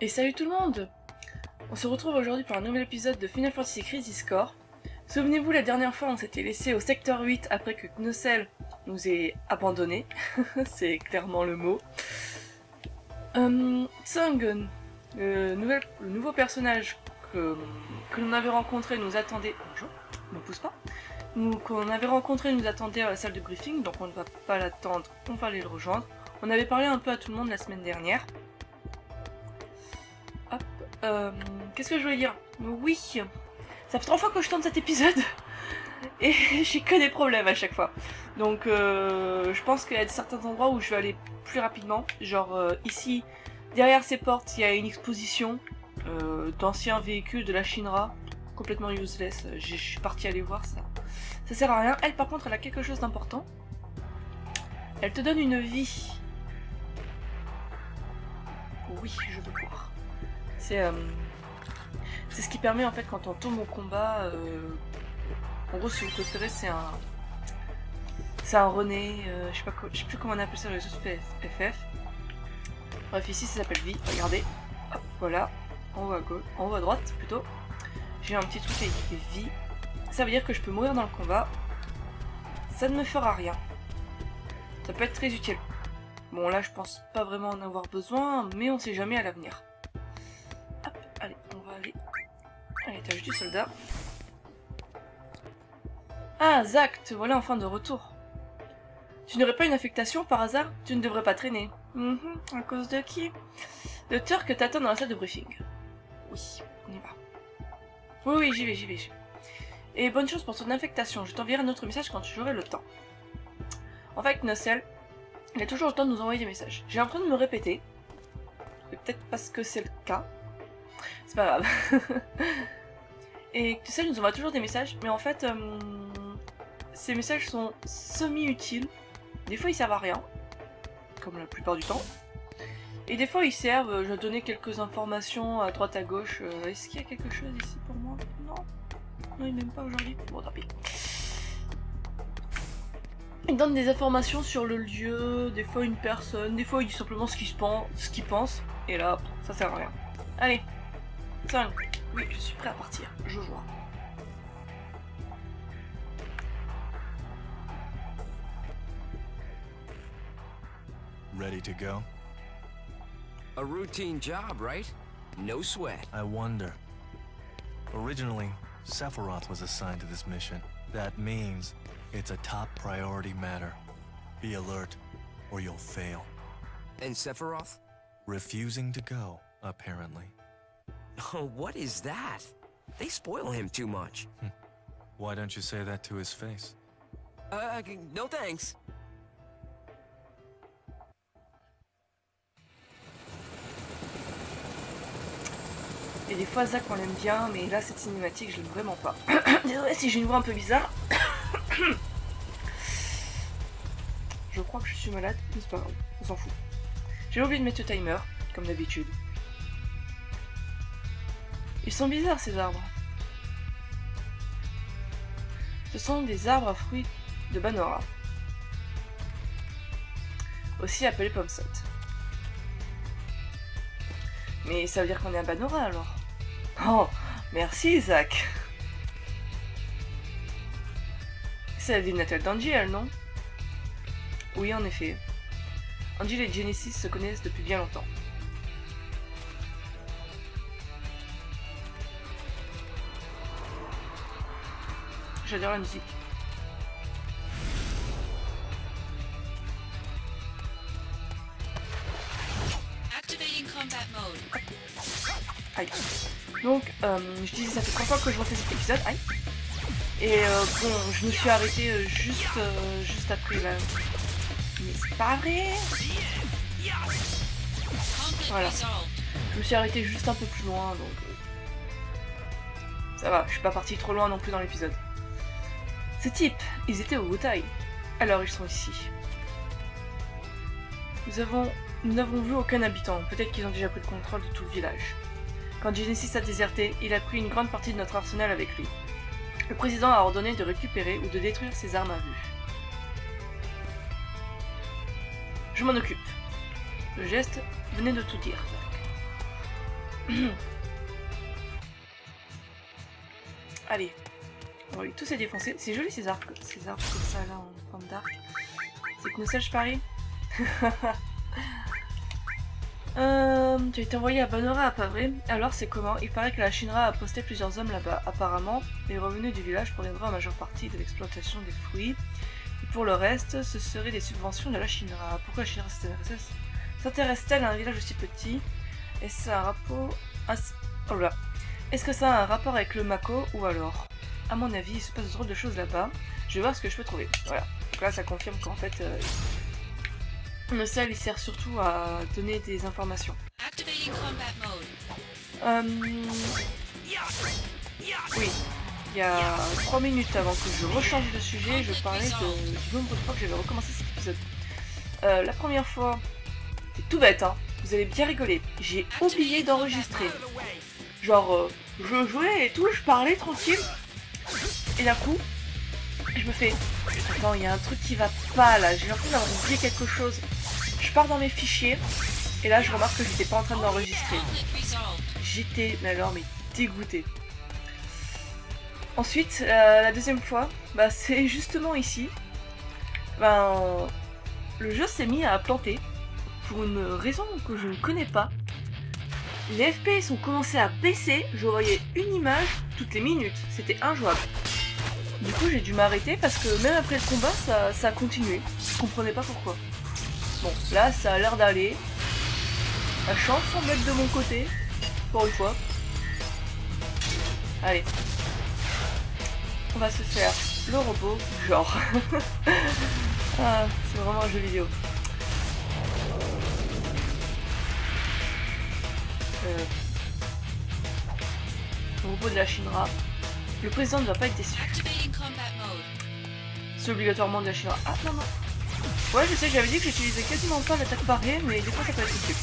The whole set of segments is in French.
Et salut tout le monde! On se retrouve aujourd'hui pour un nouvel épisode de Final Fantasy Crisis Core. Souvenez-vous, la dernière fois on s'était laissé au secteur 8 après que Knussel nous ait abandonnés. C'est clairement le mot. Tsung, le nouveau personnage que l'on avait rencontré nous attendait... Bonjour, ne pousse pas. Qu'on avait rencontré nous attendait à la salle de briefing, donc on ne va pas l'attendre, on va aller le rejoindre. On avait parlé un peu à tout le monde la semaine dernière. Hop, qu'est-ce que je voulais dire? Oui, ça fait 3 fois que je tourne cet épisode et j'ai que des problèmes à chaque fois. Donc je pense qu'il y a certains endroits où je vais aller plus rapidement. Genre ici, derrière ces portes, il y a une exposition d'anciens véhicules de la Shinra, complètement useless. Je suis partie aller voir ça. Ça sert à rien. Elle par contre, elle a quelque chose d'important. Elle te donne une vie. Oui, je veux voir. C'est ce qui permet en fait quand on tombe au combat. En gros, si vous préférez, c'est un René. Je sais plus comment on appelle ça dans les autres FF. Bref, ici ça s'appelle vie. Regardez. Hop, voilà. En haut à gauche, en haut à droite plutôt. J'ai un petit truc avec vie. Ça veut dire que je peux mourir dans le combat. Ça ne me fera rien. Ça peut être très utile. Bon, là je pense pas vraiment en avoir besoin, mais on sait jamais à l'avenir. Hop, allez, on va aller à l'étage du soldat. Ah, Zack, te voilà enfin de retour. Tu n'aurais pas une affectation par hasard? Tu ne devrais pas traîner. À cause de qui? Le Turc t'attend dans la salle de briefing. Oui, on y va. Oui, j'y vais. Et bonne chance pour ton infectation, je t'enverrai un autre message quand j'aurai le temps. En fait, Knussel, il a toujours le temps de nous envoyer des messages. J'ai l'impression de me répéter. Peut-être parce que c'est le cas. C'est pas grave. Et Knussel nous envoie toujours des messages, mais en fait, ces messages sont semi-utiles. Des fois, ils servent à rien, comme la plupart du temps. Et des fois, ils servent, je vais donner quelques informations à droite à gauche. Est-ce qu'il y a quelque chose ici pour moi? Non. Non, il m'aime pas aujourd'hui. Bon, tant pis. Il donne des informations sur le lieu, des fois une personne, des fois il dit simplement ce qu'il pense, et là, ça sert à rien. Allez, 5. Oui, je suis prêt à partir, je vois. Ready to go? A routine job, right? No sweat. I wonder. Originally, Sephiroth was assigned to this mission. That means it's a top priority matter. Be alert, or you'll fail. And Sephiroth? Refusing to go, apparently. Oh, what is that? They spoil him too much. Why don't you say that to his face? No thanks. Et des fois, Zack, on l'aime bien, mais là, cette cinématique, je l'aime vraiment pas. Désolé si j'ai une voix un peu bizarre. Je crois que je suis malade, mais c'est pas grave, on s'en fout. J'ai oublié de mettre le timer, comme d'habitude. Ils sont bizarres, ces arbres. Ce sont des arbres à fruits de Banora. Aussi appelés Pomsot. Mais ça veut dire qu'on est à Banora, alors. Oh, merci, Zack. C'est la ville natale d'Angel, non? Oui, en effet. Angel et Genesis se connaissent depuis bien longtemps. J'adore la musique. Activating combat mode. Aïe. Donc, je disais, ça fait 3 fois que je refais cet épisode. Aïe. Et bon, je me suis arrêtée juste après la... Mais c'est pas vrai. Voilà. Je me suis arrêtée juste un peu plus loin, donc... ça va, je suis pas partie trop loin non plus dans l'épisode. Ces types, ils étaient au Wutai. Alors ils sont ici. Nous n'avons vu aucun habitant. Peut-être qu'ils ont déjà pris le contrôle de tout le village. Quand Genesis a déserté, il a pris une grande partie de notre arsenal avec lui. Le président a ordonné de récupérer ou de détruire ses armes à vue. Je m'en occupe. Le geste venait de tout dire. Allez. Oui, tout s'est défoncé. C'est joli ces arbres comme ça là en forme d'arc. C'est que je parie. Tu as été envoyé à Banora à Pavré. Alors c'est comment? Il paraît que la Shinra a posté plusieurs hommes là-bas. Apparemment, les revenus du village proviendraient en majeure partie de l'exploitation des fruits. Et pour le reste, ce seraient des subventions de la Shinra. Pourquoi la Shinra s'intéresse-t-elle à un village aussi petit? Est-ce un rapport... Oh là. Est-ce que ça a un rapport avec le Mako ou alors? À mon avis, il se passe de drôles de choses là-bas. Je vais voir ce que je peux trouver. Voilà. Donc là, ça confirme qu'en fait, le sel, il sert surtout à donner des informations. Activating combat mode. Oui. Il y a 3 minutes avant que je rechange de sujet, je parlais du nombre de fois que j'avais recommencé cet épisode. La première fois, c'est tout bête, hein. Vous allez bien rigoler. J'ai oublié d'enregistrer. Genre, je jouais et tout, je parlais tranquille. Et d'un coup, je me fais... Attends, il y a un truc qui va pas là, j'ai l'impression d'avoir oublié quelque chose. Je pars dans mes fichiers, et là je remarque que j'étais pas en train d'enregistrer. J'étais, mais dégoûtée. Ensuite, la deuxième fois, bah c'est justement ici. Ben, le jeu s'est mis à planter, pour une raison que je ne connais pas. Les FPS ont commencé à baisser, je voyais une image toutes les minutes, c'était injouable. Du coup j'ai dû m'arrêter parce que même après le combat ça a continué, je comprenais pas pourquoi. Bon là ça a l'air d'aller, la chance semble être de mon côté, pour une fois. Allez, on va se faire le robot, genre. Ah, c'est vraiment un jeu vidéo. Le robot de la Shinra. Le président ne va pas être déçu. C'est obligatoirement de la Shinra. Ah non non. Ouais je sais, j'avais dit que j'utilisais quasiment pas l'attaque barrée, mais des fois ça peut être utile.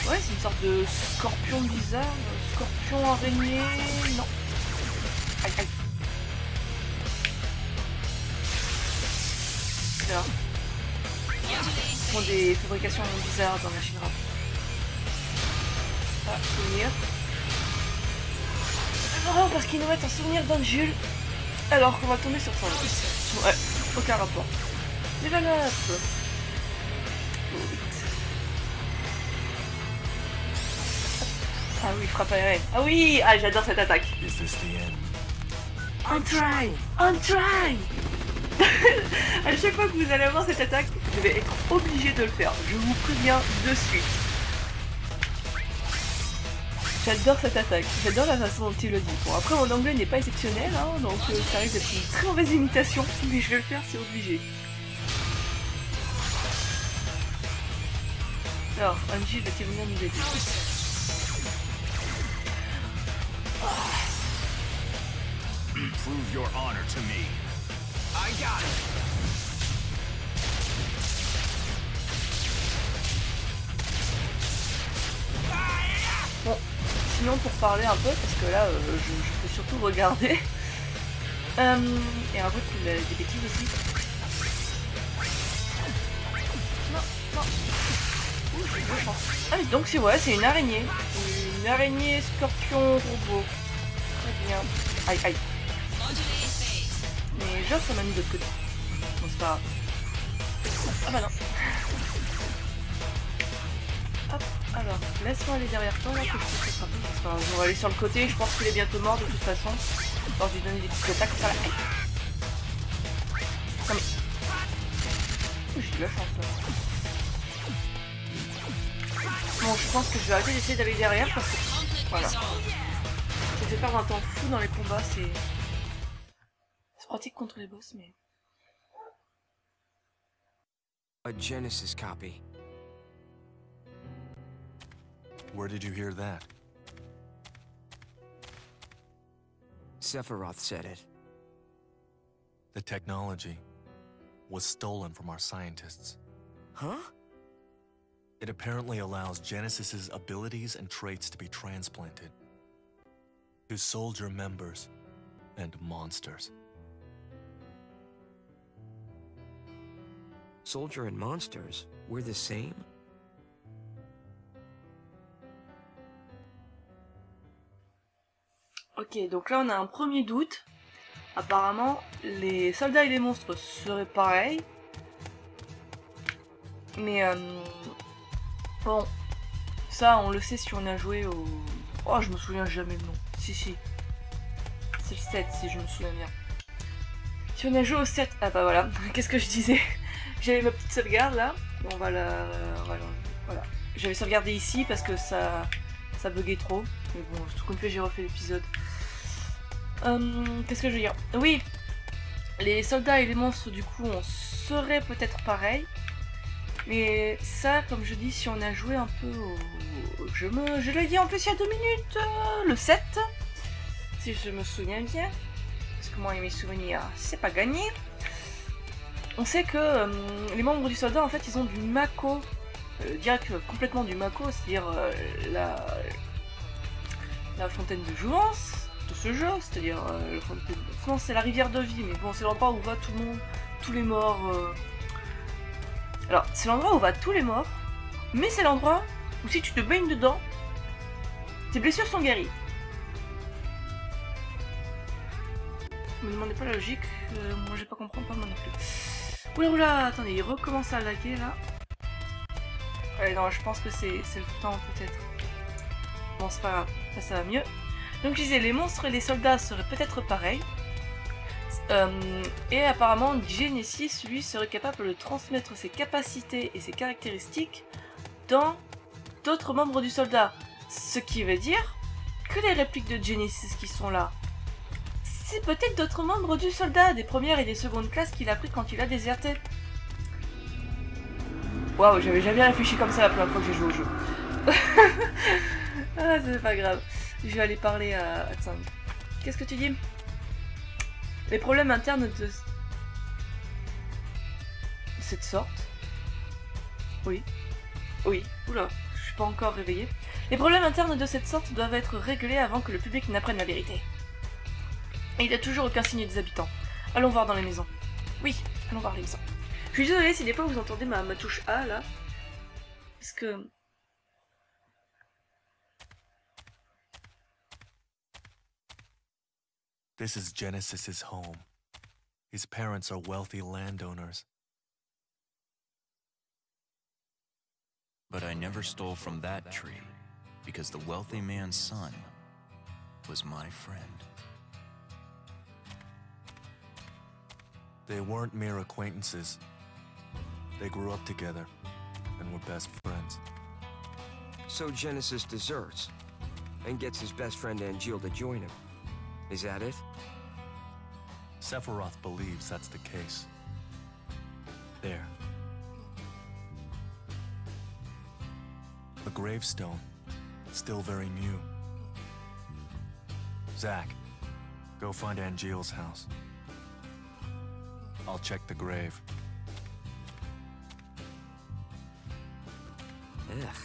Ouais c'est une sorte de scorpion bizarre, scorpion araignée... Non. Aïe aïe. Là. Ils font des fabrications bizarres dans la Shinra. Ah, souvenir. C'est marrant parce qu'ils nous mettent un souvenir d'un Jules alors qu'on va tomber sur son nom. Ouais, aucun rapport. Level up. Ah oui, frappe aérienne. Ah oui, ah j'adore cette attaque. On try, on try. À chaque fois que vous allez avoir cette attaque, je vais être obligé de le faire. Je vous préviens de suite. J'adore cette attaque, j'adore la façon dont il le dit. Bon après mon anglais n'est pas exceptionnel, hein, donc ça risque d'être une très mauvaise imitation, mais je vais le faire, c'est obligé. Alors, Angie va-t-il venir nous aider? Prove your honor to me. I got it. Bon, sinon pour parler un peu, parce que là je peux surtout regarder. Et un peu des bêtises aussi. Non, non. Ouh, j'ai de la chance. Ah mais donc c'est ouais, c'est une araignée. Une araignée scorpion robot. Très bien. Aïe aïe. Mais genre ça m'a mis de l'autre côté. Bon c'est pas grave. Ah bah non. Hop, alors, laisse-moi aller derrière toi là que je peux te frapper. C'est pas grave, on va aller sur le côté, je pense qu'il est bientôt mort de toute façon. Alors je lui donner des petites attaques comme ça là. Non mais... Oh, j'ai de la chance là. Bon, je pense que je vais arrêter d'essayer d'aller derrière parce que... Voilà. Ça fait perdre un temps fou dans les combats, c'est... C'est pratique contre les boss, mais... A Genesis copy. Where did you hear that? Sephiroth said it. The technology was stolen from our scientists. Huh? It apparently allows Genesis's abilities and traits to be transplanted to soldier members and monsters. Soldier and monsters, we're the same? Ok, donc là on a un premier doute. Apparemment, les soldats et les monstres seraient pareils. Mais bon, ça on le sait si on a joué au... Oh, je me souviens jamais le nom. Si. C'est le 7 si je me souviens bien. Si on a joué au 7... Ah bah voilà, qu'est-ce que je disais? J'avais ma petite sauvegarde là. On va la... Voilà. J'avais sauvegardé ici parce que ça buguait trop. Mais bon, tout comme fait, j'ai refait l'épisode. Qu'est-ce que je veux dire? Oui, les soldats et les monstres, du coup, on serait peut-être pareil. Mais ça, comme je dis, si on a joué un peu au... Je l'ai dit en plus il y a 2 minutes, le 7. Si je me souviens bien. Parce que moi et mes souvenirs, c'est pas gagné. On sait que les membres du soldat, en fait, ils ont du Mako. Direct, complètement du Mako, c'est-à-dire la fontaine de jouvence de ce jeu, c'est-à-dire non, c'est la rivière de vie, mais bon, c'est l'endroit où va tout le monde, tous les morts. Alors, c'est l'endroit où va tous les morts, mais c'est l'endroit où si tu te baignes dedans, tes blessures sont guéries. Me demandez pas la logique, moi j'ai pas compris, pas moi non plus. Oula, attendez, il recommence à laguer là. Ouais, non, je pense que c'est le temps peut-être. Bon, c'est pas grave, ça va mieux. Donc je disais, les monstres et les soldats seraient peut-être pareils. Et apparemment, Genesis, lui, serait capable de transmettre ses capacités et ses caractéristiques dans d'autres membres du soldat. Ce qui veut dire que les répliques de Genesis qui sont là, c'est peut-être d'autres membres du soldat, des premières et des secondes classes qu'il a pris quand il a déserté. Waouh, j'avais jamais réfléchi comme ça la première fois que j'ai joué au jeu. Ah, c'est pas grave. Je vais aller parler à Tsang. Qu'est-ce que tu dis? Les problèmes internes de cette sorte? Oui. Oui. Oula, je suis pas encore réveillée. Les problèmes internes de cette sorte doivent être réglés avant que le public n'apprenne la vérité. Et il n'y a toujours aucun signe des habitants. Allons voir dans les maisons. Oui, allons voir les maisons. Je suis désolée si des fois vous entendez ma touche A là. Parce que... This is Genesis's home. His parents are wealthy landowners. But I never stole from that tree, because the wealthy man's son was my friend. They weren't mere acquaintances. They grew up together and were best friends. So Genesis deserts and gets his best friend Angeal to join him. Is that it? Sephiroth believes that's the case. There. The gravestone, still very new. Zack, go find Angeal's house. I'll check the grave. Ugh.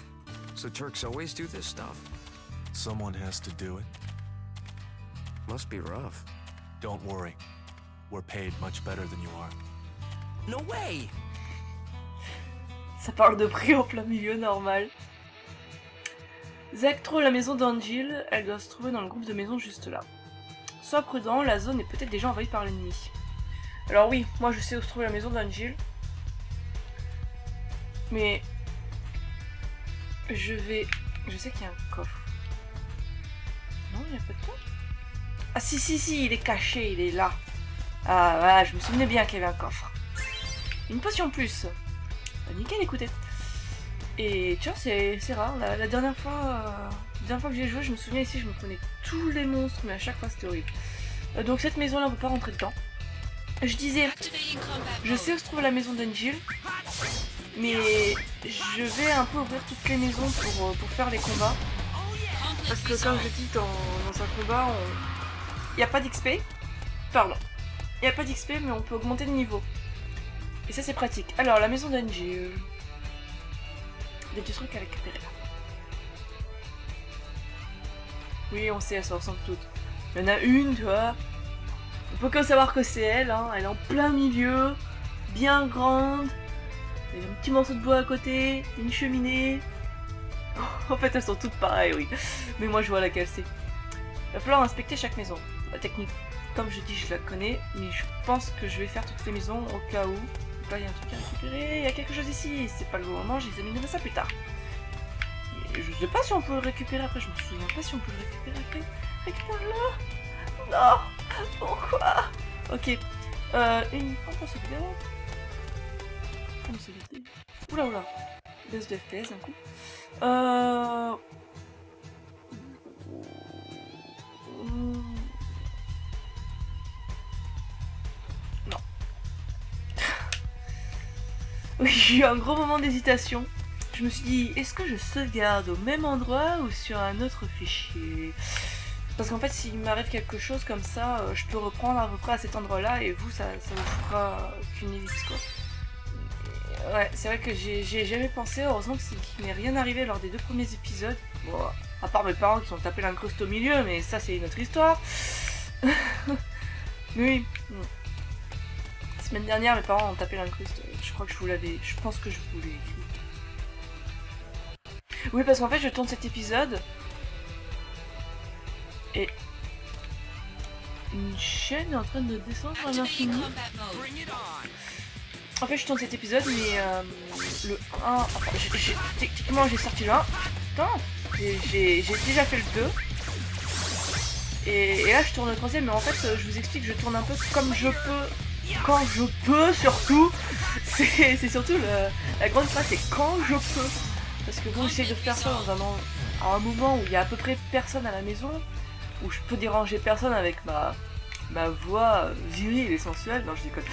So Turks always do this stuff? Someone has to do it. Must be rough. Don't worry. We're paid much better than you are. No way! Ça parle de prix en plein milieu, normal. Zack trouve la maison d'Angeal, elle doit se trouver dans le groupe de maisons juste là. Sois prudent, la zone est peut-être déjà envahie par l'ennemi. Alors oui, moi je sais où se trouve la maison d'Angeal. Mais... Je sais qu'il y a un coffre. Non, il n'y a pas de coffre. Ah si, il est caché, il est là. Ah voilà, je me souvenais bien qu'il y avait un coffre. Une potion plus. Bah, nickel, écoutez. Et tiens, c'est rare. La dernière fois que j'ai joué, je me souviens ici, je me prenais tous les monstres, mais à chaque fois c'était horrible. Donc cette maison-là, on peut pas rentrer dedans. Je disais, je sais où se trouve la maison d'Angeal, mais je vais un peu ouvrir toutes les maisons pour faire les combats. Parce que comme je dis, dans un combat, il n'y a pas d'XP. Pardon. Il n'y a pas d'XP, mais on peut augmenter le niveau. Et ça, c'est pratique. Alors, la maison d'Angeal. Des petits trucs à récupérer là. Oui, on sait, elles se ressemblent toutes. Il y en a une, tu vois. On peut que savoir que c'est elle, hein. Elle est en plein milieu, bien grande. Il y a un petit morceau de bois à côté, une cheminée. En fait, elles sont toutes pareilles, oui. Mais moi, je vois laquelle c'est. Il va falloir inspecter chaque maison. La technique, comme je dis, je la connais, mais je pense que je vais faire toutes les maisons au cas où. Là, il y a un truc à récupérer, il y a quelque chose ici. C'est pas le bon moment, j'examinerai ça plus tard. Et je sais pas si on peut le récupérer après, je me souviens pas si on peut le récupérer après. Récupère-le. Non. Pourquoi? Ok. Une pompe à sauvegarde. Pompe à sauvegarder. Oula oula. Baisse de FPS un coup. Non. Oui, j'ai eu un gros moment d'hésitation. Je me suis dit, est-ce que je sauvegarde au même endroit ou sur un autre fichier? Parce qu'en fait, s'il m'arrive quelque chose comme ça, je peux reprendre à peu près à cet endroit-là et vous, ça vous fera qu'une ellipse, quoi. Et ouais, c'est vrai que j'ai jamais pensé, heureusement qu'il m'est rien arrivé lors des 2 premiers épisodes. Bon, à part mes parents qui sont tapés l'incruste au milieu, mais ça, c'est une autre histoire. Oui. La semaine dernière, mes parents ont tapé l'incruste. Je crois que je vous l'avais... Je pense que je vous l'ai écrit. Oui, parce qu'en fait, je tourne cet épisode... Et... Une chaîne est en train de descendre à l'infini. En fait, je tourne cet épisode, mais le 1... Enfin, techniquement, j'ai sorti le 1. Putain, j'ai déjà fait le 2. Et là, je tourne le 3ème, mais en fait, je vous explique, je tourne un peu comme je peux. Quand je peux, surtout. C'est surtout la grande phrase, c'est quand je peux. Parce que bon, j'essaie de faire ça à un moment où il y a à peu près personne à la maison, où je peux déranger personne avec ma voix virile et sensuelle. Non, je déconne.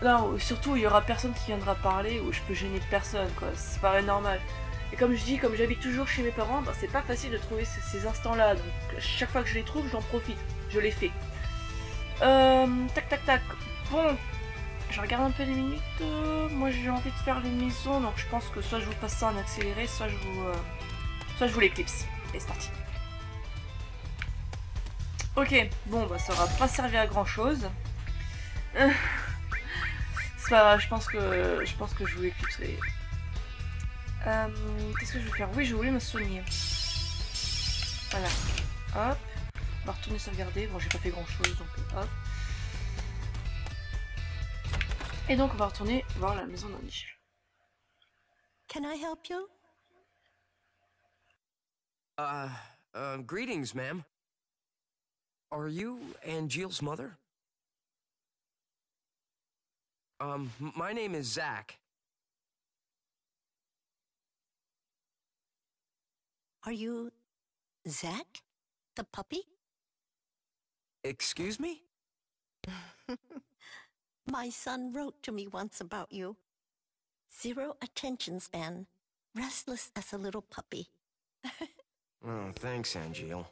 Là, surtout, il y aura personne qui viendra parler, où je peux gêner personne, quoi. Ça paraît normal. Et comme je dis, comme j'habite toujours chez mes parents, bah, c'est pas facile de trouver ces instants-là. Donc, chaque fois que je les trouve, j'en profite. Je les fais. Tac, tac, tac. Bon, je regarde un peu les minutes. Moi, j'ai envie de faire les maisons, donc je pense que soit je vous passe ça en accéléré, soit je vous l'éclipse. Et c'est parti. Ok, bon, bah ça aura pas servi à grand chose. C'est pas grave, je pense que je vous l'éclipserai. Qu'est-ce que je vais faire? Oui, je voulais me soigner. Voilà. Hop. On va retourner sauvegarder. Bon, j'ai pas fait grand chose, donc hop. Et donc, on va retourner voir la maison d'Angel. Can I help you? Greetings, ma'am. Are you Angeal's mother? My name is Zach. Are you Zach, the puppy? Excuse me? My son wrote to me once about you. 0 attention span, restless as a little puppy. Oh, thanks, Angel.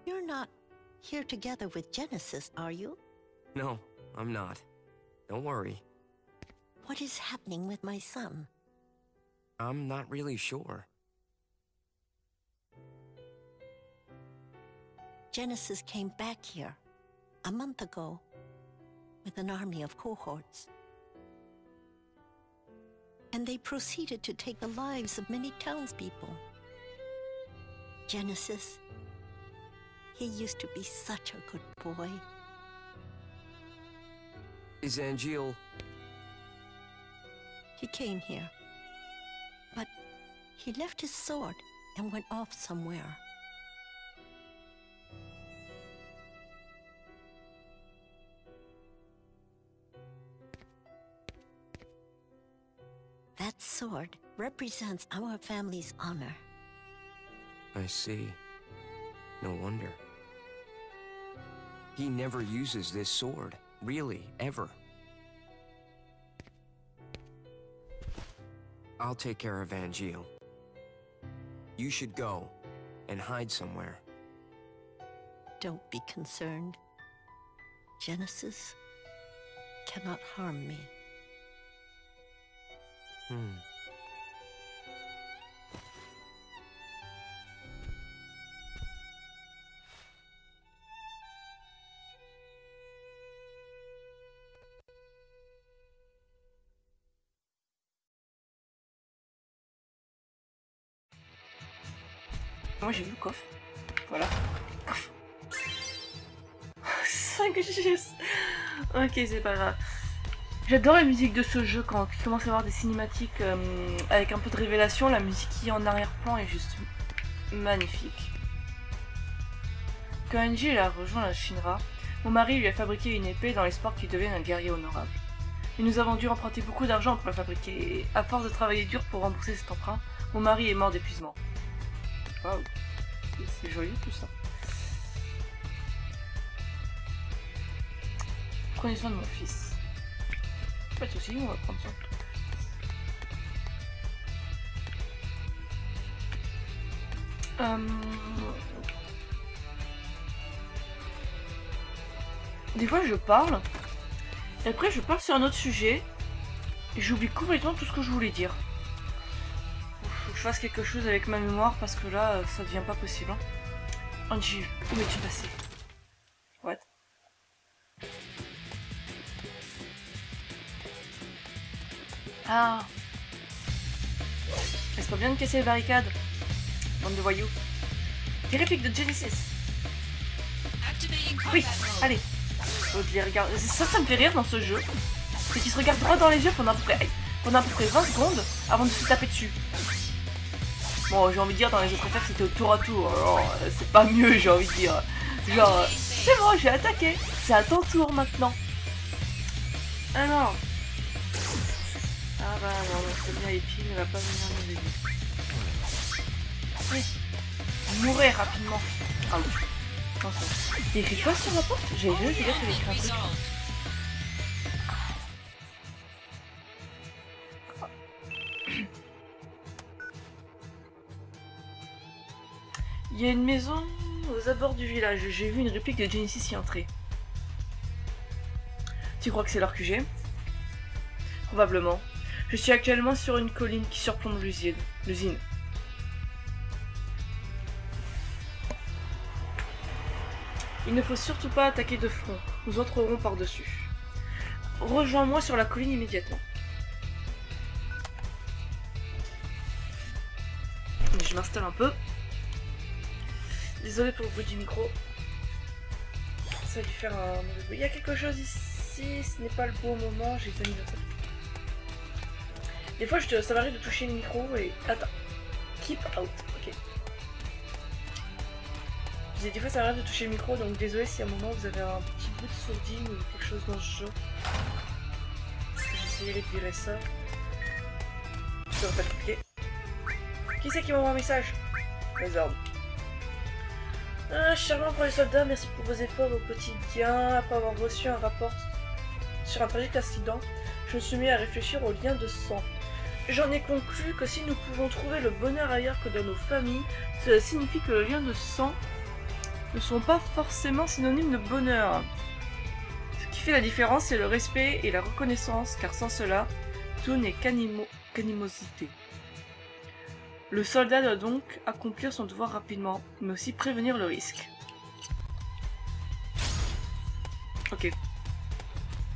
You're not here together with Genesis, are you? No, I'm not. Don't worry. What is happening with my son? I'm not really sure. Genesis came back here a month ago with an army of cohorts. And they proceeded to take the lives of many townspeople. Genesis, he used to be such a good boy. Is Angel... He came here, but he left his sword and went off somewhere. That sword represents our family's honor. I see. No wonder. He never uses this sword, really, ever. I'll take care of Angel. You should go and hide somewhere. Don't be concerned. Genesis cannot harm me. Moi j'ai vu le coffre. Voilà. Coffre. 5 Gs. Ok, c'est pas grave. J'adore la musique de ce jeu quand il commence à avoir des cinématiques avec un peu de révélation. La musique qui est en arrière-plan est juste magnifique. Quand Angie a rejoint la Shinra, mon mari lui a fabriqué une épée dans l'espoir qu'il devienne un guerrier honorable. Et nous avons dû emprunter beaucoup d'argent pour la fabriquer. Et à force de travailler dur pour rembourser cet emprunt, mon mari est mort d'épuisement. Waouh, c'est joyeux tout ça. Prenez soin de mon fils. Pas de soucis, on va prendre soin de tout. Des fois je parle, et après je parle sur un autre sujet, et j'oublie complètement tout ce que je voulais dire. Faut que je fasse quelque chose avec ma mémoire, parce que là, ça devient pas possible. Hein. Angie, où es-tu passé? What? Ah! Est-ce pas bien de casser les barricades? Bande de voyous. Des répliques de Genesis. Oui, allez. Les regarder. Ça me fait rire dans ce jeu. C'est qu'ils se regardent droit dans les yeux pendant à peu près 20 secondes avant de se taper dessus. Bon, j'ai envie de dire, dans les jeux préférés, c'était au tour à tour. Alors, c'est pas mieux, j'ai envie de dire. Genre, c'est bon, j'ai attaqué. C'est à ton tour maintenant. Ah non. Ah bah non, c'est bien, Épine ne va pas venir nous aider. Oui. Mourir rapidement. Ah oui. Il écrit quoi sur la porte? J'ai vu, j'ai dit qu'il écrit un truc. Il y a une maison aux abords du village. J'ai vu une réplique de Genesis y entrer. Tu crois que c'est leur QG? Probablement. Je suis actuellement sur une colline qui surplombe l'usine. Il ne faut surtout pas attaquer de front. Nous entrerons par-dessus. Rejoins-moi sur la colline immédiatement. Je m'installe un peu. Désolé pour le bruit du micro. Ça va lui faire un mauvais bruit. Il y a quelque chose ici, ce n'est pas le bon moment, j'ai pas mis dans ça. Des fois, ça m'arrive de toucher le micro et... Attends. Keep out, ok. Des fois, ça m'arrive de toucher le micro, donc désolé si à un moment vous avez un petit bout de sourdine ou quelque chose dans ce jeu. J'essayerai de virer ça. Je devrais pas le copier. Qui c'est qui m'envoie un message? Hazard. Ah, charmant pour les soldats, merci pour vos efforts au quotidien. Après avoir reçu un rapport sur un tragique accident, je me suis mis à réfléchir aux liens de sang. J'en ai conclu que si nous pouvons trouver le bonheur ailleurs que dans nos familles, cela signifie que les liens de sang ne sont pas forcément synonymes de bonheur. Ce qui fait la différence, c'est le respect et la reconnaissance, car sans cela, tout n'est qu'animosité. Le soldat doit donc accomplir son devoir rapidement, mais aussi prévenir le risque. Ok.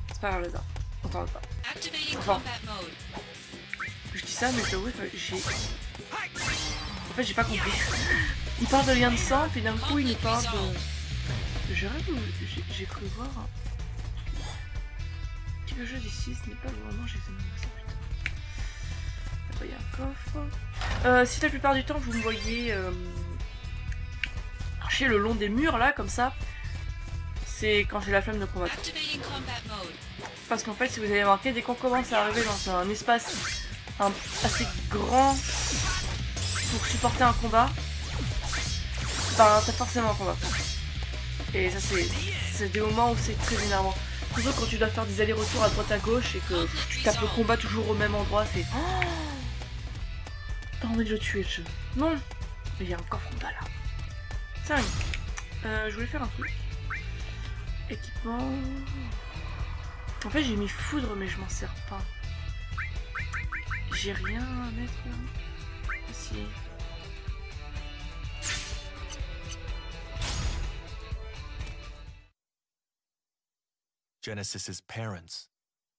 C'est pas grave, là. On t'en va pas. Enfin, je dis ça, mais j'avoue que j'ai... En fait, j'ai pas compris. Il parle de lien de sang, puis d'un coup, il nous parle de... Je rêve ou j'ai cru voir... Quelque chose ici, ce n'est pas vraiment... J'ai examiné ça, putain. Il y a un coffre. Si la plupart du temps, vous me voyez... marcher le long des murs, là, comme ça, c'est quand j'ai la flemme de combattre. Parce qu'en fait, si vous avez remarqué, dès qu'on commence à arriver dans un espace assez grand pour supporter un combat, ben, c'est forcément un combat. Et ça, c'est des moments où c'est très énervant. Surtout quand tu dois faire des allers-retours à droite à gauche et que tu tapes le combat toujours au même endroit, c'est... Oh, t'as envie de le tuer, le jeu. Non. Mais il y a un coffre en bas, là. 5. Je voulais faire un truc. Équipement... En fait, j'ai mis foudre, mais je m'en sers pas. J'ai rien à mettre ici. Genesis's parents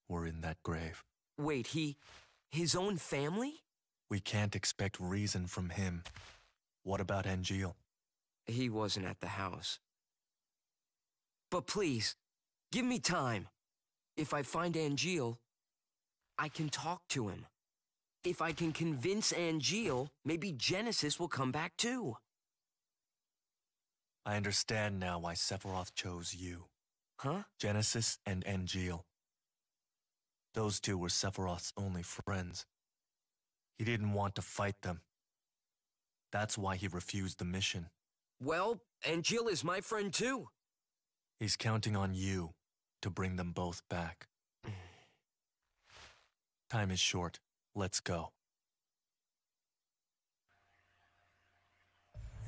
were in that grave. Wait, his own family? We can't expect reason from him. What about Angeal? He wasn't at the house. But please, give me time. If I find Angeal, I can talk to him. If I can convince Angeal, maybe Genesis will come back too. I understand now why Sephiroth chose you. Huh? Genesis and Angeal. Those two were Sephiroth's only friends. He didn't want to fight them. That's why he refused the mission. Well, Angeal is my friend too. He's counting on you to bring them both back. Time is short. Let's go.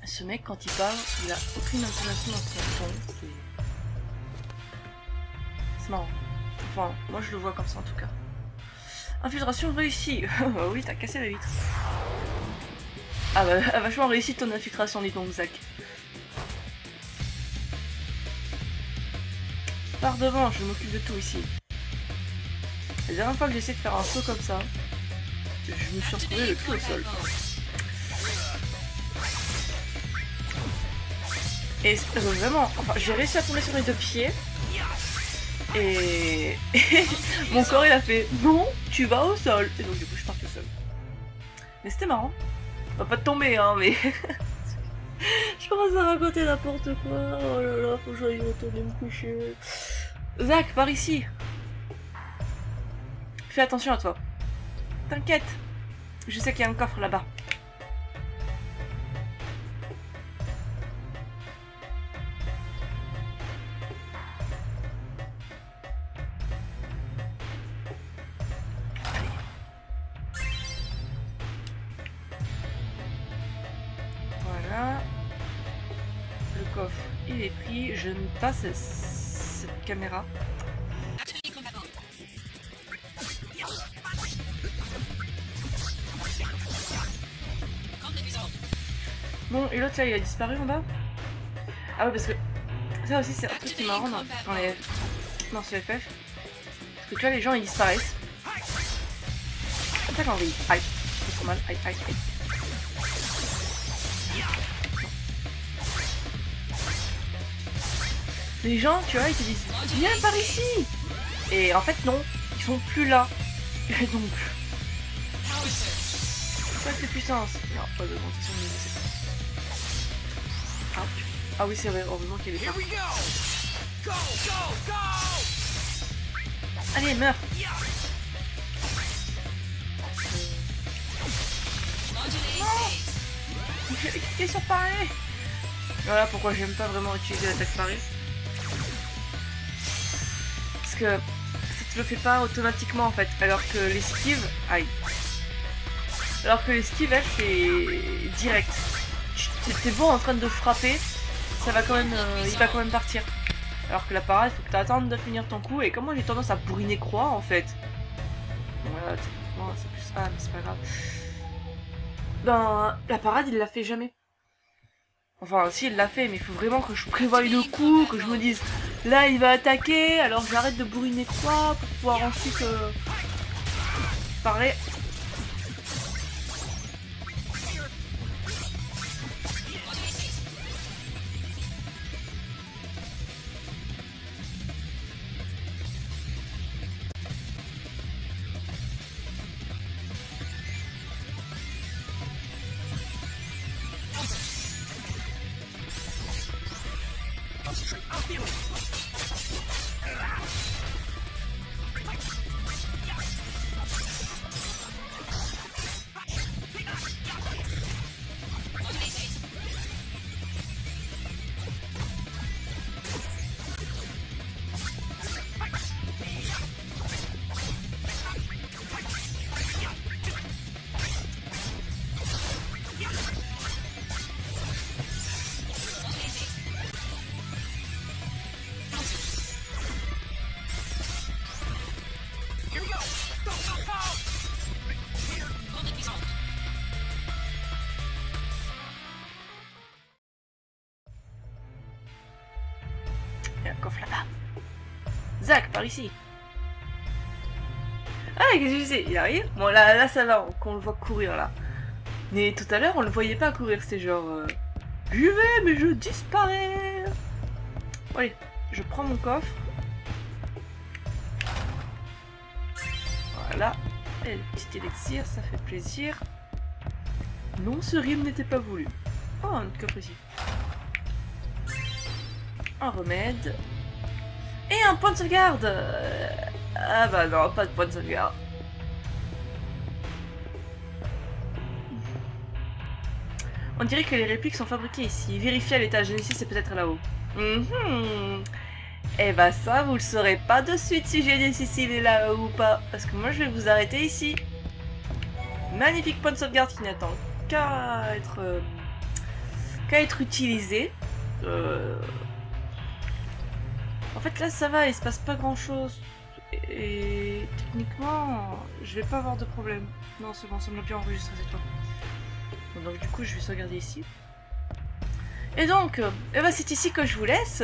Ce mec, quand il parle, il a aucune intonation dans son ton. C'est marrant. Enfin, moi je le vois comme ça en tout cas. Infiltration réussie. Oui, t'as cassé la vitre. Ah bah, vachement réussi ton infiltration, dis donc, Zack. Par devant, je m'occupe de tout ici. La dernière fois que j'ai essayé de faire un saut comme ça, je me suis retrouvé le cul au sol. Et vraiment, enfin, j'ai réussi à tomber sur mes deux pieds. Et mon corps il a fait non, tu vas au sol. Et donc du coup je pars tout seul. Mais c'était marrant. On va pas tomber hein, mais je commence à raconter n'importe quoi. Oh là là, faut que j'aille retourner me coucher. Zack, par ici. Fais attention à toi. T'inquiète. Je sais qu'il y a un coffre là-bas. Voilà. Le coffre, il est pris. Je ne pas cette caméra. Bon, et l'autre, ça, il a disparu en bas. Ah ouais, parce que ça aussi, c'est un truc qui est marrant dans les... Non, sur FF. Parce que tu vois, les gens, ils disparaissent. Comme ça, quand on dit aïe, c'est trop mal, aïe, aïe, aïe. Les gens, tu vois, ils te disent viens par ici. Et en fait, non, ils sont plus là. Et donc... Quoi que puissance. Non, pas d'augmentation de niveau, c'est pas. Ah oui, c'est vrai, heureusement qu'il est pas. Allez, meurs. Non. J'ai cliqué sur parer. Voilà pourquoi j'aime pas vraiment utiliser l'attaque parer. Parce que ça te le fait pas automatiquement en fait. Alors que l'esquive... Aïe. Alors que l'esquive, elle, c'est direct. T'es beau en train de frapper, ça va quand même, il va quand même partir. Alors que la parade, il faut que tu attendes de finir ton coup. Et comme moi j'ai tendance à bourriner croix en fait. Voilà, techniquement c'est plus ça, mais c'est pas grave. Ben, la parade il l'a fait jamais. Enfin, si il l'a fait, mais il faut vraiment que je prévoie le coup, que je me dise là il va attaquer, alors j'arrête de bourriner croix pour pouvoir ensuite parler. Il y a un coffre là-bas. Zack, par ici. Ah, qu'est-ce que c'est? Il arrive? Bon, là, ça va, qu'on le voit courir, là. Mais tout à l'heure, on le voyait pas courir, c'était genre... J'y vais, mais je disparais. Bon, allez, je prends mon coffre. Voilà. Et le petit élixir, ça fait plaisir. Non, ce rime n'était pas voulu. Oh, un autre coffre ici. Un remède. Et un point de sauvegarde. Ah bah non, pas de point de sauvegarde. On dirait que les répliques sont fabriquées ici. Vérifiez à l'étage. Genesis, c'est peut-être là-haut. Eh bah ça, vous le saurez pas de suite si Genesis il est là ou pas. Parce que moi, je vais vous arrêter ici. Magnifique point de sauvegarde qui n'attend qu'à être utilisé. En fait, là, ça va. Il se passe pas grand-chose. Et techniquement, je vais pas avoir de problème. Non, c'est bon, ça me l'a bien enregistré cette fois. Bon, donc du coup, je vais sauvegarder ici. Et donc, eh ben, c'est ici que je vous laisse,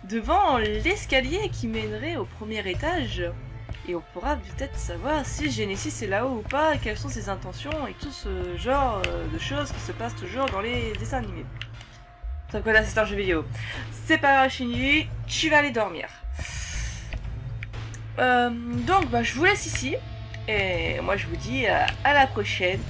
devant l'escalier qui mènerait au premier étage. Et on pourra peut-être savoir si Genesis est là-haut ou pas, quelles sont ses intentions et tout ce genre de choses qui se passent toujours dans les dessins animés. Donc voilà, c'est un jeu vidéo. C'est pas grave, Shinji, tu vas aller dormir. Donc, bah, je vous laisse ici. Et moi, je vous dis à la prochaine.